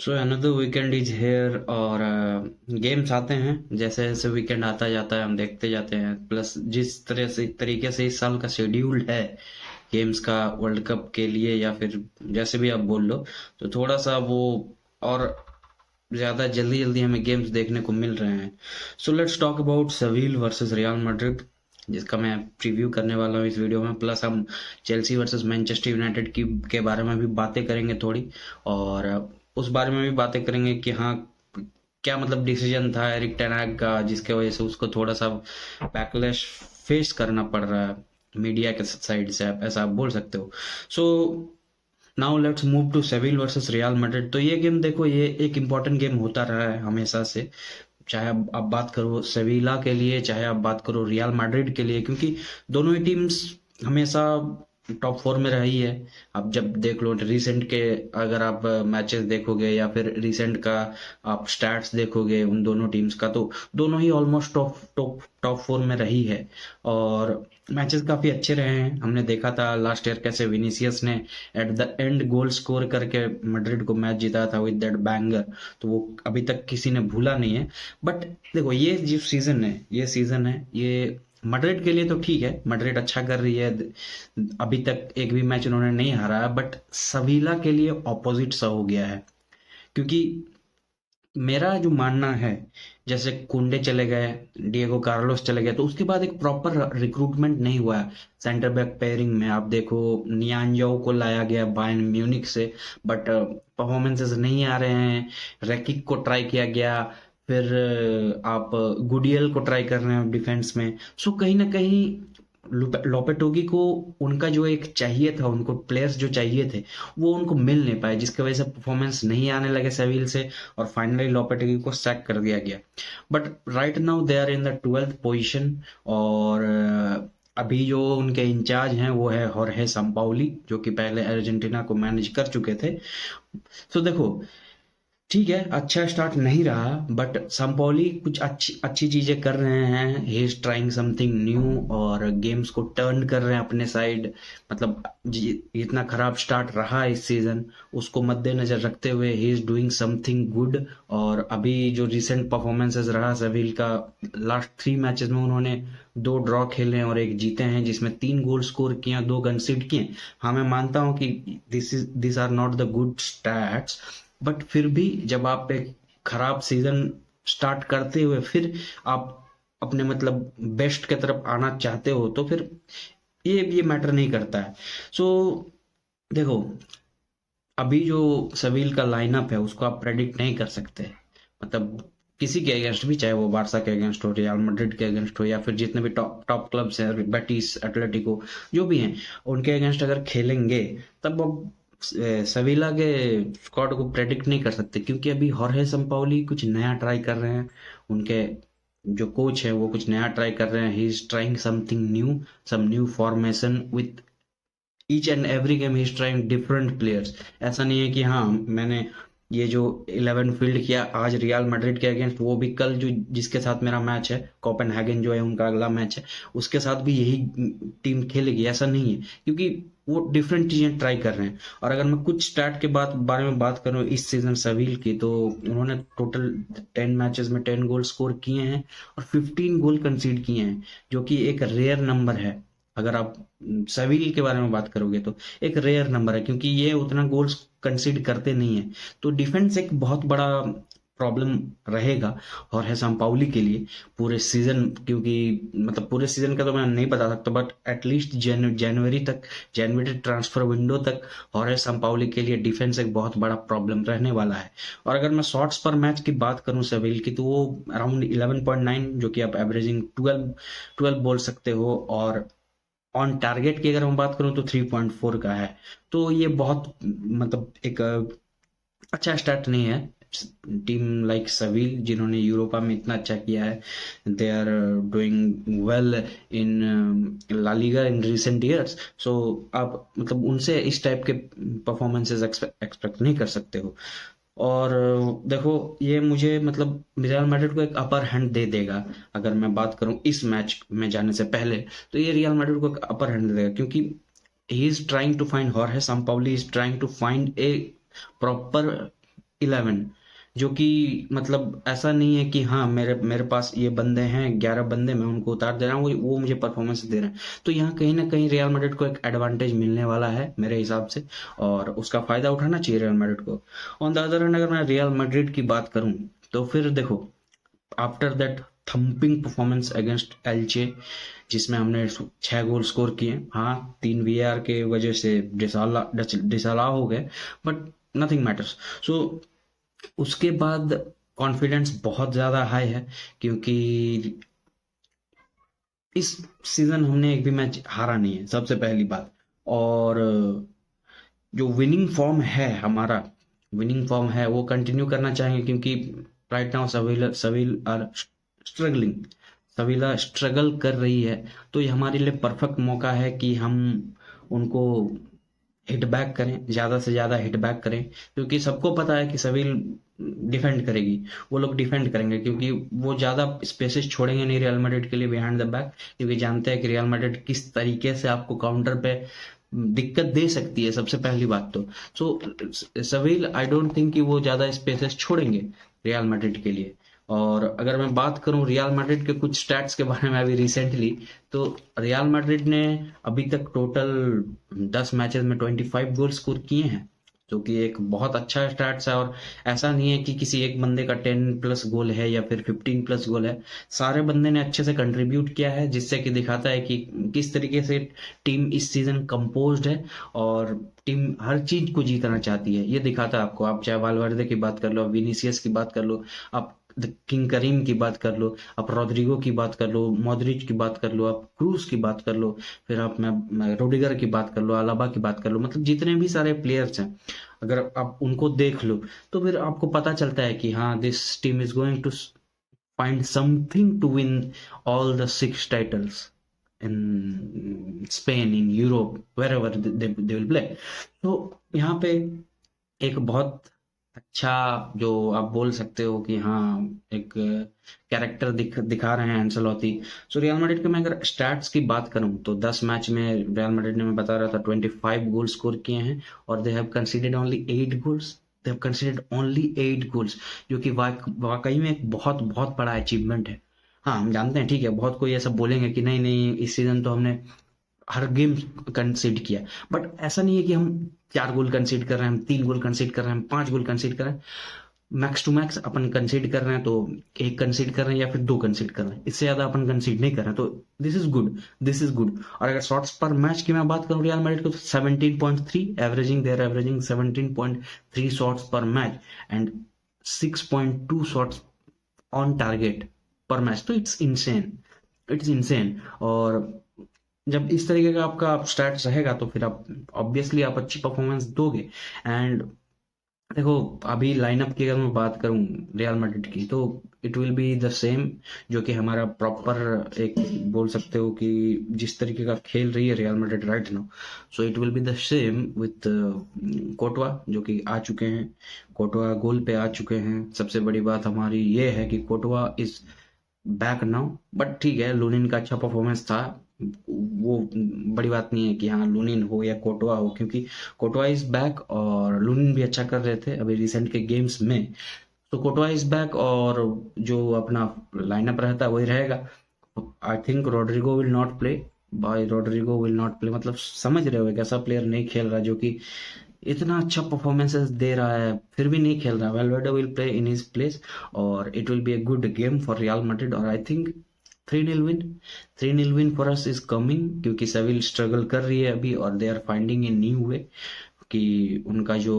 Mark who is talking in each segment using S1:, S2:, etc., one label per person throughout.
S1: So another weekend is here और games आते हैं। जैसे जैसे वीकेंड आता जाता है हम देखते जाते हैं। प्लस जिस तरह से तरीके से इस साल का शेड्यूल है गेम्स का वर्ल्ड कप के लिए या फिर जैसे भी आप बोल लो, तो थोड़ा सा वो और ज़्यादा जल्दी जल्दी हमें गेम्स देखने को मिल रहे हैं। So let's talk about swivel versus Real Madrid, जिसका मैं प्रीव्यू करने वाला हूँ इस वीडियो में। प्लस हम चेल्सी वर्सेस मैनचेस्टर यूनाइटेड की के बारे में भी बातें करेंगे थोड़ी, और उस बारे में भी बातें करेंगे कि हाँ, क्या मतलब डिसीजन था एरिक टेन हैग का जिसके वजह से उसको थोड़ा सा बैकलैश फेस करना पड़ रहा है मीडिया के साइड से, आप ऐसा आप बोल सकते हो। So now let's move to Seville versus Real Madrid. तो ये गेम देखो, ये एक इम्पोर्टेंट गेम होता रहा है हमेशा से, चाहे आप बात करो सेविला के लिए, चाहे आप बात करो रियल मैड्रिड के लिए, क्योंकि दोनों ही टीम्स हमेशा टॉप फोर में रही है। आप जब देख लो रिसेंट के, अगर आप मैचेस देखोगे या फिर रिसेंट का आप स्टैट्स देखोगे उन दोनों टीम्स का, तो दोनों ही almost top top top four में रही है। और मैचेस काफी अच्छे रहे हैं। हमने देखा था लास्ट ईयर कैसे विनीसियस ने at the end goal score करके मैड्रिड को मैच जीता था विद दैट बैंगर, तो वो अभी तक किसी ने भूला नहीं है। बट देखो, ये जो सीजन है ये मैड्रिड के लिए तो ठीक है, मैड्रिड अच्छा कर रही है, अभी तक एक भी मैच उन्होंने नहीं हारा है। बट सवीला के लिए ऑपोजिट सा हो गया है, क्योंकि मेरा जो मानना है, जैसे कुंडे चले गए, डिएगो कार्लोस चले गए, तो उसके बाद एक प्रॉपर रिक्रूटमेंट नहीं हुआ है सेंटर बैक पेयरिंग में। आप देखो नियांजाओ को लाया गया बायर्न म्यूनिक से, बट परफॉर्मेंसेस नहीं आ रहे हैं। रेकिक को ट्राई किया गया, फिर आप गुडियल को ट्राई कर रहे हैं डिफेंस में। सो कहीं ना कहीं लोपेटोगी को उनका जो एक चाहिए था, उनको प्लेयर्स जो चाहिए थे वो उनको मिल नहीं पाए, जिसकी वजह से परफॉर्मेंस नहीं आने लगे सेविल से, और फाइनली लोपेटेगी को सैक कर दिया गया। But right now they are in the 12th position. और अभी जो उनके इंचार्ज हैं वो है होर्हे संपाउली, जो कि पहले अर्जेंटीना को मैनेज कर चुके थे। तो देखो, ठीक है, अच्छा स्टार्ट नहीं रहा, बट संपौली कुछ अच्छी अच्छी चीजें कर रहे हैं। He is trying something new और गेम्स को टर्न कर रहे हैं अपने साइड। मतलब इतना खराब स्टार्ट रहा इस सीजन, उसको मद्देनजर रखते हुए he is doing something good. और अभी जो रिसेंट परफॉर्मेंसेस रहा सेविल का, लास्ट 3 मैचेस में उन्होंने 2 ड्रॉ खेले हैं और 1 जीते हैं, जिसमें 3 गोल स्कोर किए, 2 कंसीड किए। हाँ, मैं मानता हूँ कि this are not the good stats, but फिर भी जब आप एक खराब सीजन स्टार्ट करते हुए फिर आप अपने मतलब बेस्ट की तरफ आना चाहते हो, तो फिर ये मैटर नहीं करता है। सो देखो, अभी जो सवील का लाइनअप है उसको आप प्रेडिक्ट नहीं कर सकते। मतलब किसी के अगेंस्ट भी, चाहे वो बारसा के अगेंस्ट हो, रियल मैड्रिड के अगेंस्ट हो, या फिर जितने भी टॉप टॉप क्लब्स हैं, बेटिस, एटलेटिको, जो भी हैं, उनके अगेंस्ट अगर खेलेंगे, तब अब सवीला के स्क्वाड को प्रेडिक्ट नहीं कर सकते, क्योंकि अभी हॉर्हे संपाउली कुछ नया ट्राई कर रहे हैं। उनके जो कोच है वो कुछ नया ट्राई कर रहे हैं। He is trying something new, some new formation with each and every game he is trying different players. ऐसा नहीं है कि हाँ, मैंने ये जो 11 फील्ड किया आज रियल मैड्रिड के अगेंस्ट, वो भी कल जो जिसके साथ मेरा मैच है कोपेनहेगन जो है उनका अगला मैच है, उसके साथ भी यही टीम खेलेगी, ऐसा नहीं है, क्योंकि वो डिफरेंट चीजें ट्राई कर रहे हैं। और अगर मैं कुछ स्टार्ट के बारे में बात करूं इस सीजन सवील की, तो उन्होंने टोटल 10 मैचेस में 10 गोल स्कोर किए हैं और 15 गोल कंसीड किए हैं, जो कि एक रेयर नंबर है। अगर आप सेविल के बारे में बात करोगे तो एक रेयर नंबर है, क्योंकि ये उतना गोल्स कंसीड करते नहीं है। तो डिफेंस एक बहुत बड़ा प्रॉब्लम रहेगा और है सांपाउली के लिए पूरे सीजन, क्योंकि मतलब पूरे सीजन का तो मैं नहीं बता सकता, but at least January transfer window तक और है सांपाउली के लिए डिफेंस एक बहुत बड़ा प्रॉब्लम रहने वाला है। और अगर मैं शॉट्स पर मैच की बात करूं सेविल की, तो वो अराउंड 11.9, जो कि आप एवरेजिंग 12 बोल सकते हो। और ऑन टारगेट की अगर मैं बात करूं तो 3.4 का है। तो ये बहुत मतलब एक अच्छा स्टार्ट नहीं है। टीम लाइक सवील जिन्होंने यूरोपा में इतना अच्छा किया है, they are doing well in La Liga in recent years. So आप मतलब उनसे इस टाइप के परफॉर्मेंसेस एक्सपेक्ट नहीं कर सकते हो। और देखो, ये मुझे मतलब रियल मैड्रिड को एक अपर हैंड दे देगा। अगर मैं बात करूं इस मैच में जाने से पहले, तो ये रियल मैड्रिड को एक अपर हैंड दे देगा, क्योंकि he is trying to find, हॉर्हे Sampaoli is trying to find a proper 11, जो कि मतलब ऐसा नहीं है कि हाँ मेरे मेरे पास ये बंदे हैं 11 बंदे, मैं उनको उतार दे रहा हूँ, वो मुझे परफॉर्मेंस दे रहे हैं। तो यहाँ कहीं ना कहीं रियल मैड्रिड को एक एडवांटेज मिलने वाला है मेरे हिसाब से, और उसका फायदा उठाना चाहिए रियल मैड्रिड को। ऑन द अदर हैंड, अगर मैं रियल मैड्रिड की बात करूँ तो फिर देखो, after that thumping performance against एल्चे, जिसमें हमने 6 गोल स्कोर किए, हाँ 3 VAR के वजह से डिसाला हो गए, बट नथिंग मैटर्स। सो उसके बाद कॉन्फिडेंस बहुत ज़्यादा हाई है, क्योंकि इस सीजन हमने एक भी मैच हारा नहीं है, सबसे पहली बात। और जो विनिंग फॉर्म है हमारा, विनिंग फॉर्म है वो कंटिन्यू करना चाहेंगे, क्योंकि right now Sevilla are struggling, Sevilla struggle कर रही है। तो ये हमारे लिए परफेक्ट मौका है कि हम उनको हिट बैक करें, ज़्यादा से ज़्यादा हिट बैक करें, क्योंकि सबको पता है कि सविल डिफेंड करेगी, वो लोग डिफेंड करेंगे, क्योंकि वो ज़्यादा स्पेसेस छोड़ेंगे नहीं रियल मैड्रिड के लिए बिहाइंड द बैक, क्योंकि जानते हैं कि रियल मैड्रिड किस तरीके से आपको काउंटर पे दिक्कत दे सकती है, सबसे पहली बात तो। सो सविल आई डोंट थिंक कि वो ज़्यादा स्पेसेस छोड़ेंगे रियल मैड्रिड के लिए। और अगर मैं बात करूं रियल मैड्रिड के कुछ स्टैट्स के बारे में अभी रिसेंटली, तो रियल मैड्रिड ने अभी तक टोटल 10 मैचेस में 25 गोल स्कोर किए हैं, जो कि एक बहुत अच्छा स्टैट्स है। और ऐसा नहीं है कि किसी एक बंदे का 10+ गोल है या फिर 15+ गोल है, सारे बंदे ने अच्छे से कंट्रीब्यूट किया है, जिससे कि दिखाता है कि किस तरीके से टीम इस सीजन कंपोज्ड है, और टीम हर चीज को जीतना चाहती है, ये दिखाता है आपको। आप चाहे वालवर्दे की बात कर लो, विनीसियस की बात कर लो, आप किंग करीम की बात कर लो, आप रॉड्रिगो की बात कर लो, मॉडरिच की बात कर लो, आप क्रूस की बात कर लो, फिर आप मैं रोडिगर की बात कर लो, अलाबा की बात कर लो, मतलब जितने भी सारे प्लेयर्स हैं, अगर आप उनको देख लो तो फिर आपको पता चलता है कि हाँ this team is going to find something to win all the 6 titles in Spain, in Europe, wherever they will play. तो यहाँ पे एक बहुत अच्छा, जो आप बोल सकते हो कि हाँ एक कैरेक्टर दिखा रहे हैं एंसेलोती। सो रियल मैड्रिड के मैं अगर स्टैट्स की बात करूं तो 10 मैच में रियल मैड्रिड ने, मैं बता रहा था, 25 गोल स्कोर किए हैं, और they have considered only 8 goals, they have considered only 8 goals, जो कि वाकई में एक बहुत बहुत बड़ा अचीवमेंट है। हाँ हम जानते हैं, ठीक है, बहुत कोई ऐसा बोलेंगे कि नहीं नहीं इस सीजन तो हमने हर गेम कंसीड किया, बट ऐसा नहीं है कि हम 4 गोल कंसीड कर रहे हैं, हम 3 गोल कंसीड कर रहे हैं, हम 5 गोल कंसीड कर रहे हैं। मैक्स टू मैक्स अपन कंसीड कर रहे हैं तो एक कंसीड कर रहे हैं या फिर 2 कंसीड कर रहे हैं, इससे ज्यादा अपन कंसीड नहीं कर रहे हैं, तो this is good, this is good. और अगर शॉट्स पर मैच की मैं बात करूं रियल मैड्रिड को, तो 17.3 एवरेजिंग, देयर एवरेजिंग 17.3 शॉट्स पर match, and 6.2 shots on target पर मैच। तो इट्स इनसेन, इट्स इनसेन। और जब इस तरीके का आपका स्टैट्स रहेगा तो फिर आप ऑब्वियसली आप अच्छी परफॉर्मेंस दोगे। एंड देखो, अभी लाइनअप की अगर मैं बात करूं रियल मैड्रिड की, तो it will be the same, जो कि हमारा प्रॉपर एक बोल सकते हो कि जिस तरीके का खेल रही है real Madrid right now, so it will be the same with Kotwa, जो कि आ चुके हैं, कोटवा गोल पे आ चुके हैं। सबसे बड़ी बात हमारी ये है कि Kotwa is back now, but ठीक है, लूनिन का अच्छा परफॉर्मेंस था, वो बड़ी बात नहीं है कि हाँ लूनिन हो या कोटवा हो, क्योंकि कोटवा इज बैक और लूनिन भी अच्छा कर रहे थे अभी रिसेंट के गेम्स में। तो कोटवा इज बैक, और जो अपना लाइनअप रहता है वही रहेगा। I think Rodrygo will not play, by Rodrygo will not play, मतलब समझ रहे हो एक ऐसा प्लेयर नहीं खेल रहा जो कि इतना अच्छा परफॉर्मेंसेस दे रहा है फिर भी नहीं खेल रहा। Valverde will play in his place, और it will be a good game for Real Madrid, और I think 3-0 win, 3-0 win for us is coming, क्योंकि सेविल स्ट्रगल कर रही है अभी, और they are finding a new way कि उनका जो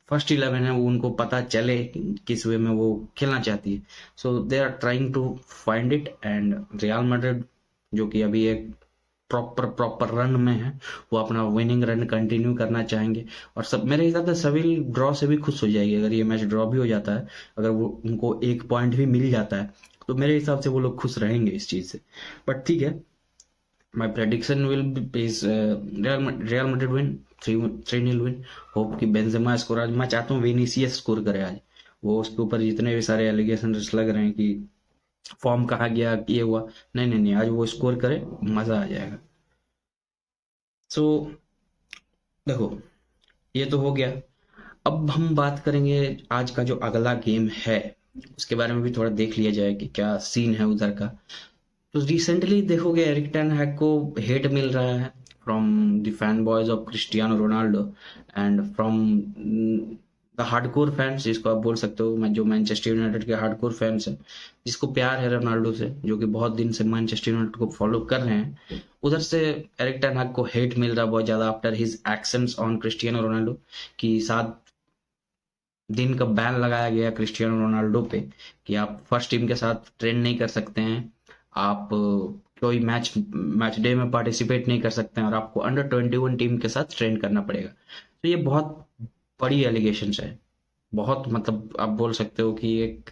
S1: फर्स्ट 11 है वो उनको पता चले किस वे में वो खेलना चाहती है। So they are trying to find it, and Real Madrid जो कि अभी एक प्रॉपर प्रॉपर रन में है, वो अपना विनिंग रन कंटिन्यू करना चाहेंगे। और सब मेरे हिसाब से सभी ड्रॉ से भी खुश हो जाएगी, अगर ये मैच ड्रॉ भी हो जाता है, अगर वो उनको 1 पॉइंट भी मिल जाता है, तो मेरे हिसाब से वो लोग खुश रहेंगे इस चीज से। बट ठीक है, my prediction will be is real Madrid win, 3-0 win. Hope कि बेंजेमा स्कोर, आज मैं चाहता हूँ विनीसियस स्कोर करे आज, वो उसके ऊपर जितने भी सारे एलिगेशन लग रहे हैं कि फॉर्म कहा गया, ये हुआ, नहीं नहीं नहीं, आज वो स्कोर करे, मजा आ जाएगा। सो देखो, ये तो हो गया। अब हम बात करेंगे आज का जो अगला गेम है उसके बारे में भी थोड़ा देख लिया जाए कि क्या सीन है उधर का। तो रिसेंटली देखोगे एरिक टेन हैग को हेट मिल रहा है from the fan boys of Cristiano Ronaldo and from the hardcore fans, जिसको आप बोल सकते हो जो मैनचेस्टर यूनाइटेड के हार्डकोर फैंस हैं, जिसको प्यार है रोनाल्डो से, जो कि बहुत दिन से मैनचेस्टर यूनाइटेड को फॉलो कर रहे हैं। उधर से एरिक टेन हैग को हेट मिल रहा है बहुत ज्यादा after his actions on Cristiano Ronaldo, कि 7 दिन का बैन लगाया गया क्रिस्टियानो रोनाल्डो पे कि आप फर्स्ट टीम के साथ ट्रेन नहीं कर सकते हैं, आप कोई मैच डे में पार्टिसिपेट नहीं कर सकते हैं और आपको अंडर 21 टीम के साथ ट्रेन करना पड़ेगा। तो ये बहुत बड़ी एलिगेशंस है, बहुत मतलब आप बोल सकते हो कि एक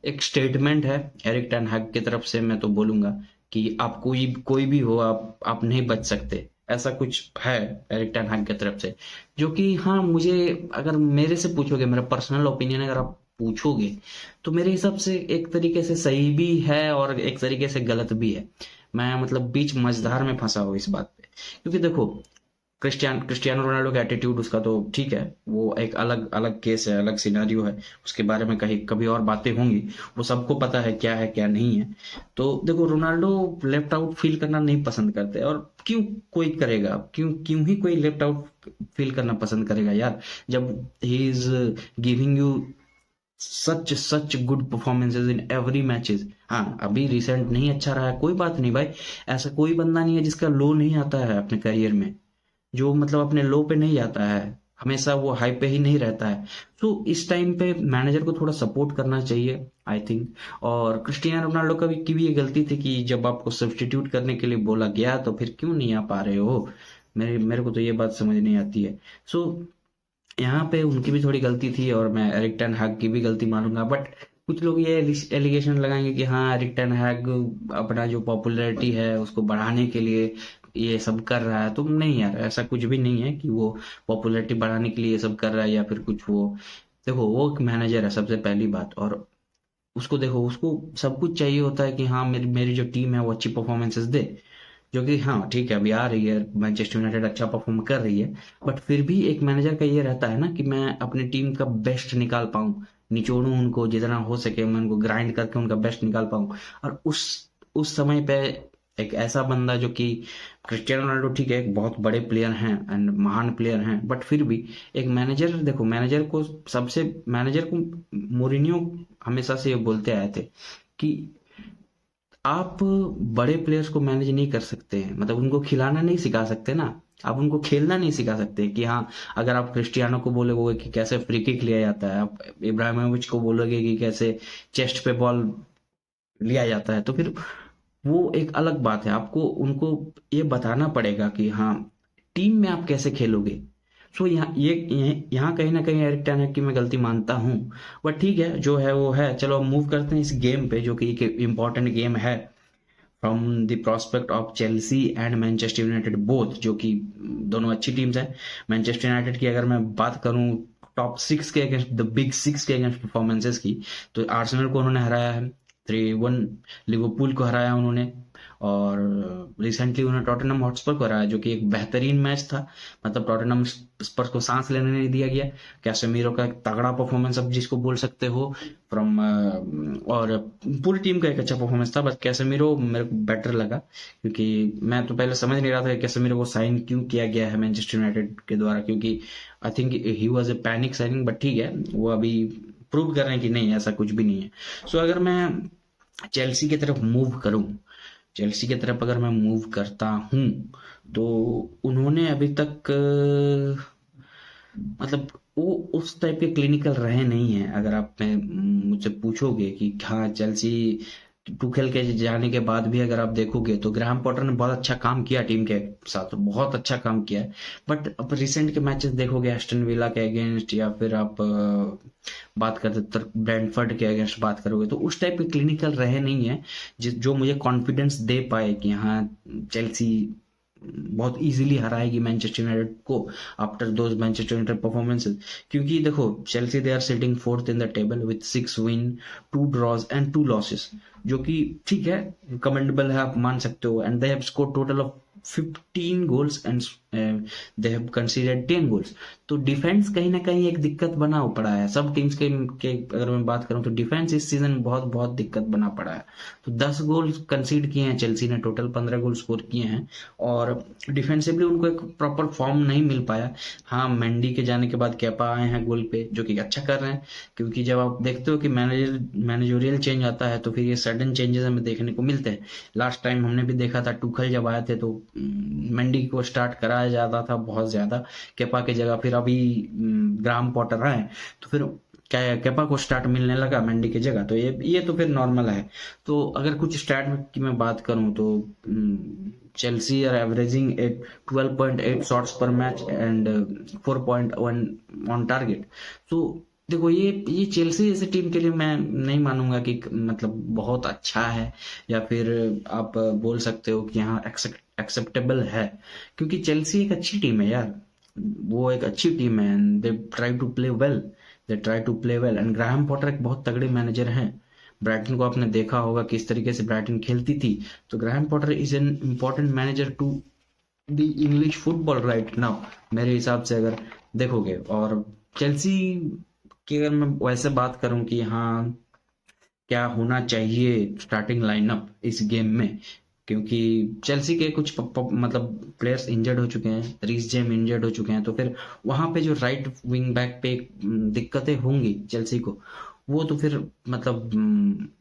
S1: एक स्टेटमेंट है एरिक टेन हैग की तरफ से। मैं तो बोलूंगा कि आप कोई भी हो, आप नहीं बच सकते, ऐसा कुछ है एरिक टेन हैग की तरफ से। जो कि हाँ, मुझे अगर मेरे से पूछोगे, मेरा पर्सनल ओपिनियन अगर आप पूछोगे, तो मेरे हिसाब से एक तरीके से सही भी है और एक तरीके से गलत भी है। मैं मतलब बीच मझधार में फंसा हूँ इस बात पे, क्योंकि देखो क्रिस्टियानो रोनाल्डो का एटीट्यूड उसका तो ठीक है, वो एक अलग अलग केस है, अलग सिनारियो है, उसके बारे में कहीं कभी और बातें होंगी, वो सबको पता है क्या नहीं है। तो देखो रोनाल्डो लेफ्ट आउट फील करना नहीं पसंद करते, और क्यों कोई करेगा, क्यों क्यों ही कोई लेफ्ट आउट फील करना पसंद करेगा यार, जब he is giving you such good performances in every matches. हाँ, अभी रिसेंट नहीं अच्छा रहा है, कोई बात नहीं भाई, ऐसा कोई बंदा नहीं है जिसका लो नहीं आता है अपने करियर में, जो मतलब अपने लो पे नहीं आता है, हमेशा वो हाई पे ही नहीं रहता है। तो इस टाइम पे मैनेजर को थोड़ा सपोर्ट करना चाहिए आई थिंक। और क्रिस्टियानो रोनाल्डो की भी ये गलती थी कि जब आपको सब्स्टिट्यूट करने के लिए बोला गया तो फिर क्यों नहीं आ पा रहे हो, मेरे को तो ये बात समझ नहीं आती है। सो यहाँ पे उनकी भी थोड़ी गलती थी और मैं एरिक टेन हैग की भी गलती मानूंगा, बट कुछ लोग ये एलिगेशन लगाएंगे कि हाँ एरिक टेन हैग अपना जो पॉपुलैरिटी है उसको बढ़ाने के लिए ये सब कर रहा है। तो नहीं यार, ऐसा कुछ भी नहीं है कि वो पॉपुलैरिटी बढ़ाने के लिए ये सब कर रहा है या फिर कुछ। वो देखो, वो एक मैनेजर है सबसे पहली बात, और उसको देखो, उसको सब कुछ चाहिए होता है कि हाँ मेरी मेरी जो टीम है वो अच्छी परफॉर्मेंसेस दे, जो कि हाँ ठीक है, अभी आ रही है, मैनचेस्टर यूनाइटेड अच्छा परफॉर्म कर रही है, बट फिर भी एक मैनेजर का ये रहता है ना कि मैं अपनी टीम का बेस्ट निकाल पाऊं, निचोड़ूं उनको जितना हो सके, मैं उनको ग्राइंड करके उनका बेस्ट निकाल पाऊं। और उस समय पे एक ऐसा बंदा जो कि क्रिस्टियानो रोनाल्डो ठीक है एक बहुत बड़े प्लेयर हैं एंड महान प्लेयर हैं, बट फिर भी एक मैनेजर, देखो मैनेजर को मोरिनियो हमेशा से ये बोलते आए थे कि आप बड़े प्लेयर्स को मैनेज नहीं कर सकते हैं, मतलब उनको खिलाना नहीं सिखा सकते ना, आप उनको खेलना नहीं सिखा सकते। कि हाँ, अगर आप क्रिस्टियानो को बोलोगे कि कैसे फ्री किक लिया जाता है, आप इब्राहिमोविच को बोलोगे कि कैसे चेस्ट पे बॉल लिया जाता है, तो फिर वो एक अलग बात है। आपको उनको ये बताना पड़ेगा कि हाँ टीम में आप कैसे खेलोगे। सो यहाँ कहीं ना कहीं एरिक टेन हैग की मैं गलती मानता हूँ, बट ठीक है जो है वो है। चलो अब मूव करते हैं इस गेम पे, जो कि एक इम्पॉर्टेंट गेम है from the prospect of Chelsea and Manchester United both, जो कि दोनों अच्छी टीम्स हैं। मैनचेस्टर यूनाइटेड की अगर मैं बात करूं टॉप 6 के अगेंस्ट, द बिग 6 के अगेंस्ट परफॉर्मेंसेस की, तो आर्सेनल को उन्होंने हराया है 3-1, लिवरपूल को हराया उन्होंने, और रिसेंटली उन्होंने टॉटनहम हॉटस्पर को हराया, जो कि एक बेहतरीन मैच था। मतलब टॉटनहम स्पर्स को सांस लेने नहीं दिया गया। कैसेमीरो का एक तगड़ा परफॉर्मेंस अब जिसको बोल सकते हो फ्रॉम, और पूरी टीम का एक अच्छा परफॉर्मेंस था, बस कैसेमीरो मेरे को बेटर लगा, क्योंकि मैं तो पहले समझ नहीं रहा था कि कैसेमीरो को साइन क्यों किया गया है मैनचेस्टर यूनाइटेड के द्वारा, क्योंकि I think he was a panic signing, but ठीक है वो अभी प्रूव कर रहे हैं कि नहीं ऐसा कुछ भी नहीं है। सो अगर मैं चेल्सी की तरफ मूव करूं, चेल्सी की तरफ अगर मैं मूव करता हूं, तो उन्होंने अभी तक मतलब वो उस टाइप के क्लिनिकल रहे नहीं है। अगर आप मुझसे पूछोगे कि हाँ चेल्सी टुखेल के जाने के बाद भी अगर आप देखोगे तो ग्राहम पॉटर ने बहुत अच्छा काम किया टीम के साथ, बहुत अच्छा काम किया है। बट अब रिसेंट के मैचेस देखोगे एस्टन विला के अगेंस्ट, या फिर आप बात करते ब्रेंटफोर्ड के अगेंस्ट बात करोगे, तो उस टाइप के क्लिनिकल रहे नहीं है जो मुझे कॉन्फिडेंस दे पाए कि हाँ चेल्सी बहुत इजीली हराएगी मैनचेस्टर यूनाइटेड को after those Manchester United performances. क्योंकि देखो Chelsea they are sitting 4th in the table with 6 win 2 draws and 2 losses, जो कि ठीक है, कमेंडेबल है, आप मान सकते हो। And they have score total of 15 goals and they have considered 10 goals. तो डिफेंस कहीं ना कहीं एक दिक्कत बना पड़ा है सब टीम्स के अगर मैं बात करूं तो डिफेंस इस सीजन बहुत बहुत दिक्कत बना पड़ा है। तो 10 गोल कंसीड किए हैं चेल्सी ने, टोटल 15 गोल स्कोर किए हैं, और डिफेंसिवली उनको एक प्रॉपर फॉर्म नहीं मिल पाया। हाँ, मेंडी के जाने के बाद केपा आए हैं गोल पे, जो कि अच्छा कर रहे हैं, क्योंकि जब आप देखते हो कि मैनेजरियल चेंज आता है तो फिर ये सडन चेंजेस हमें देखने को मिलते हैं। लास्ट टाइम हमने भी देखा था टूखल जब आए थे तो मेंडी को स्टार्ट कराया जाता था बहुत ज्यादा केपा की जगह, फिर अभी ग्राहम पॉटर आए तो फिर केपा को स्टार्ट मिलने लगा मेंडी की जगह, तो ये तो फिर नॉर्मल है। तो अगर कुछ स्टैट की मैं बात करूं तो चेल्सी आर एवरेजिंग 12.8 शॉट्स पर मैच एंड 4.1 ऑन टारगेट। तो देखो ये चेल्सी जैसी टीम के लिए मैं नहीं मानूंगा कि मतलब बहुत अच्छा है, या फिर आप बोल सकते हो कि हाँ एक्सेप्टेबल है, क्योंकि चेल्सी एक अच्छी टीम है यार, वो एक अच्छी टीम है and they try to play well, and Graham Potter एक बहुत तगड़े मैनेजर हैं। ब्राइटन को आपने देखा होगा किस तरीके से ब्राइटन खेलती थी, तो Graham Potter is an important manager to the English football right now, मेरे हिसाब से अगर देखोगे। और चेल्सी की अगर मैं वैसे बात करूं कि हाँ क्या होना चाहिए स्टार्टिंग लाइनअप इस गेम में, क्योंकि चेल्सी के कुछ मतलब प्लेयर्स इंजर्ड हो चुके हैं, रीस जेम इंजर्ड हो चुके हैं, तो फिर वहां पे जो राइट विंग बैक पे दिक्कतें होंगी चेल्सी को, वो तो फिर मतलब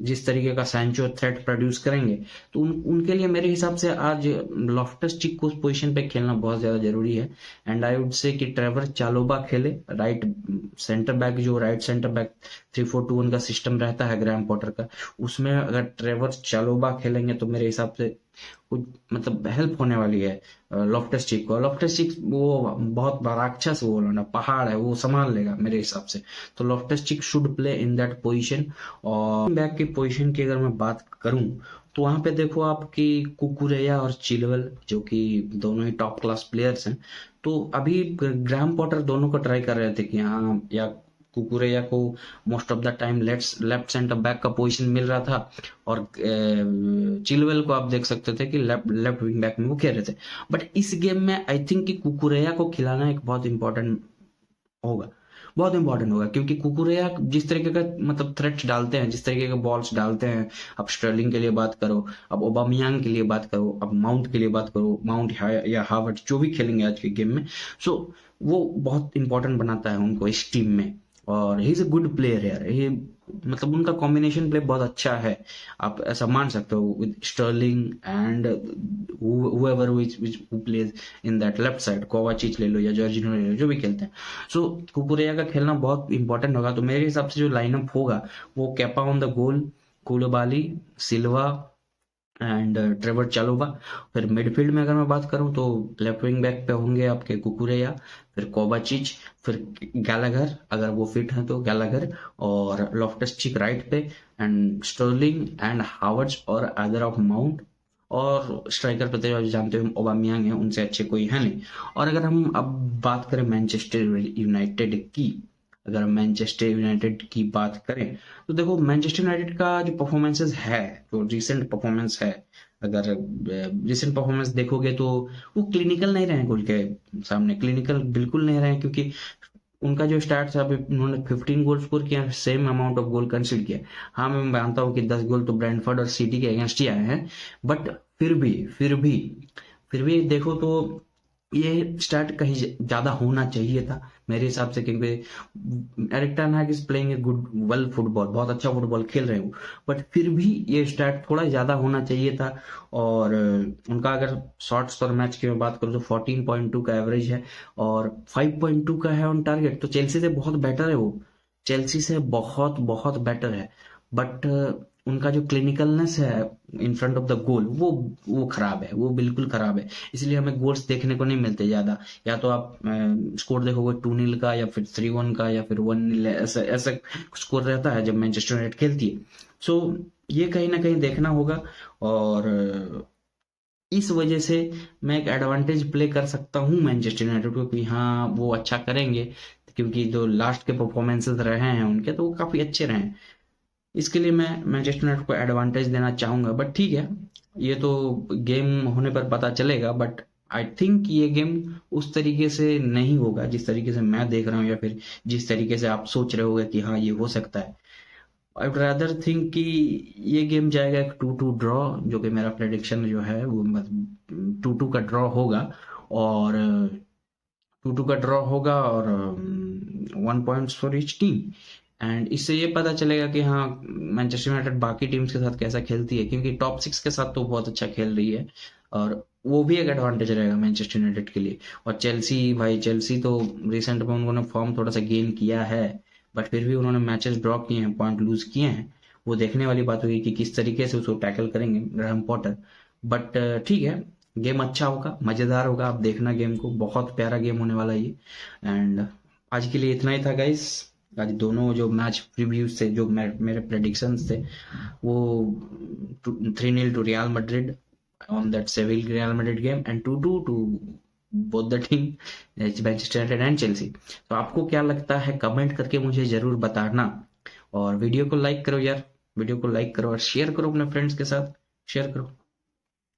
S1: जिस तरीके का सैंचो थ्रेट प्रोड्यूस करेंगे, तो उनके लिए मेरे हिसाब से आज लॉफ्टस चिक को उस पोजीशन पे खेलना बहुत ज्यादा जरूरी है। एंड आई वुड से कि ट्रेवर चालोबा खेले राइट सेंटर बैक, जो राइट सेंटर बैक 3-4-2 का सिस्टम रहता है ग्राहम पॉटर का, उसमें अगर ट्रेवर चालोबा खेलेंगे तो मेरे हिसाब से कुछ मतलब हेल्प होने वाली है लॉफ्टस चिक को। लॉफ्टस चिक वो बहुत राक्षस, वो ना पहाड़ है, वो संभाल लेगा मेरे हिसाब से। तो लॉफ्टस चिक should play in that position. और बैक की पोजीशन की अगर मैं बात करूं तो वहां पे देखो आपकी कुकुरेया और चिलवेल, जो कि दोनों ही टॉप क्लास प्लेयर्स हैं। तो अभी ग्राहम पॉटर दोनों को ट्राई कर रहे थे कि हाँ, या कुकुरेया को most of the time left centre back का पोजीशन मिल रहा था, और चिलवेल को आप देख सकते थे कि लेफ्ट विंग बैक में वो खेल रहे थे। बट इस गेम में आई थिंक कि कुकुरेया को खिलाना एक बहुत इंपॉर्टेंट होगा, बहुत इंपॉर्टेंट होगा, क्योंकि कुकुरेया जिस तरीके का मतलब थ्रेट्स डालते हैं, जिस तरीके के बॉल्स डालते हैं, अब स्टर्लिंग के लिए बात करो, अब ओबामियांग के लिए बात करो, अब माउंट के लिए बात करो, माउंट या हावर्ड जो भी खेलेंगे आज के गेम में, सो वो बहुत इंपॉर्टेंट बनाता है उनको इस टीम में। और he is a good player यार, ये मतलब उनका कॉम्बिनेशन प्ले बहुत अच्छा है, आप ऐसा मान सकते हो, with Sterling and whoever which who plays in that left side, Kovacic ले लो या जॉर्जिनो ले लो, जो भी खेलते हैं। सो कुकुरेया का खेलना बहुत इंपॉर्टेंट होगा। तो मेरे हिसाब से जो लाइनअप होगा वो Kepa on the goal, Koulibaly, Silva and Trevoh Chalobah. फिर मिडफील्ड में अगर मैं बात करूं तो लेफ्ट विंग बैक पे होंगे आपके कुकुरेया, फिर कोवाचिच, फिर गैलागर अगर वो फिट हैं तो गैलागर, और लॉफ्टस चिक राइट पे, एंड स्टर्लिंग एंड हावर्ड्स और अदर ऑफ माउंट। और स्ट्राइकर पे तो आप जानते हो ओबामियांग है, उनसे अच्छे कोई है नहीं। और अगर हम अब बात करें मैनचेस्टर यूनाइटेड की, अगर मैनचेस्टर यूनाइटेड की बात करें तो देखो मैनचेस्टर यूनाइटेड का जो परफॉर्मेंसेस है, जो रिसेंट परफॉर्मेंस है, अगर रिसेंट परफॉर्मेंस देखोगे तो वो क्लिनिकल नहीं रहे गोल के सामने, क्लिनिकल बिल्कुल नहीं रहे, क्योंकि उनका जो स्टार्ट था अभी उन्होंने 15 गोल स्कोर किया, सेम अमाउंट ऑफ गोल कंसीड किया। हाँ, मैं मानता हूँ कि 10 गोल तो ब्रेंटफोर्ड और सिटी के अगेंस्ट ही आए हैं, बट फिर भी देखो तो ये स्टार्ट कहीं ज्यादा होना चाहिए था मेरे हिसाब से, क्योंकि Erik ten Hag is playing a good well football, बहुत अच्छा फुटबॉल खेल रहे हो, बट फिर भी ये स्टार्ट थोड़ा ज्यादा होना चाहिए था। और उनका अगर शॉट्स पर मैच की मैं बात करूँ तो 14.2 का एवरेज है और 5.2 का है ऑन टारगेट, तो चेल्सी से बहुत बेटर है वो, चेल्सी से बहुत बहुत बेटर है। बट उनका जो क्लिनिकलनेस है in front of the goal वो खराब है, वो बिल्कुल खराब है, इसलिए हमें गोल्स देखने को नहीं मिलते ज्यादा। या तो आप स्कोर देखोगे 2-0 का या फिर 3-1 का या फिर 1-0, ऐसा ऐसा स्कोर रहता है जब मैनचेस्टर यूनाइटेड खेलती है। सो ये कहीं ना कहीं देखना होगा, और इस वजह से मैं एक एडवांटेज प्ले कर सकता हूँ मैनचेस्टर यूनाइटेड को कि हाँ वो अच्छा करेंगे, क्योंकि जो लास्ट के परफॉर्मेंसेस रहे हैं उनके तो वो काफी अच्छे रहे हैं। इसके लिए मैं मैनचेस्टर यूनाइटेड को एडवांटेज देना चाहूंगा, बट ठीक है, ये तो गेम होने पर पता चलेगा। बट आई थिंक ये गेम उस तरीके से नहीं होगा जिस तरीके से मैं देख रहा हूँ, या फिर जिस तरीके से आप सोच रहे होगे कि हाँ ये हो सकता है। आई वुड रादर थिंक कि ये गेम जाएगा एक 2-2 ड्रॉ, जो कि मेरा प्रेडिक्शन जो है वो 2-2 का ड्रॉ होगा। और 2-2 का ड्रॉ होगा, और 1 points for each team. And इससे ये पता चलेगा कि हाँ मैनचेस्टर यूनाइटेड बाकी टीम्स के साथ कैसा खेलती है, क्योंकि टॉप 6 के साथ तो बहुत अच्छा खेल रही है, और वो भी एक एडवांटेज रहेगा मैनचेस्टर यूनाइटेड के लिए। और चेल्सी, भाई चेल्सी तो रिसेंट में उन्होंने फॉर्म थोड़ा सा गेन किया है, बट फिर भी उन्होंने मैचेस ड्रॉ किए हैं, पॉइंट लूज किए हैं। वो देखने वाली बात होगी कि किस तरीके से उसको टैकल करेंगे ग्राहम पॉटर। बट ठीक है, गेम अच्छा होगा, मजेदार होगा, आप देखना गेम को, बहुत प्यारा गेम होने वाला है ये। एंड आज के लिए इतना ही था गाइस। आज दोनों जो मैच प्रीव्यूज थे, जो मेरे प्रेडिक्शंस थे, वो 3-0 to Real Madrid on that Seville Real Madrid game, and 2-2 to both the team, Manchester United and Chelsea. तो आपको क्या लगता है कमेंट करके मुझे जरूर बताना। और वीडियो को लाइक करो यार, वीडियो को लाइक करो और शेयर करो अपने फ्रेंड्स के साथ, शेयर करो।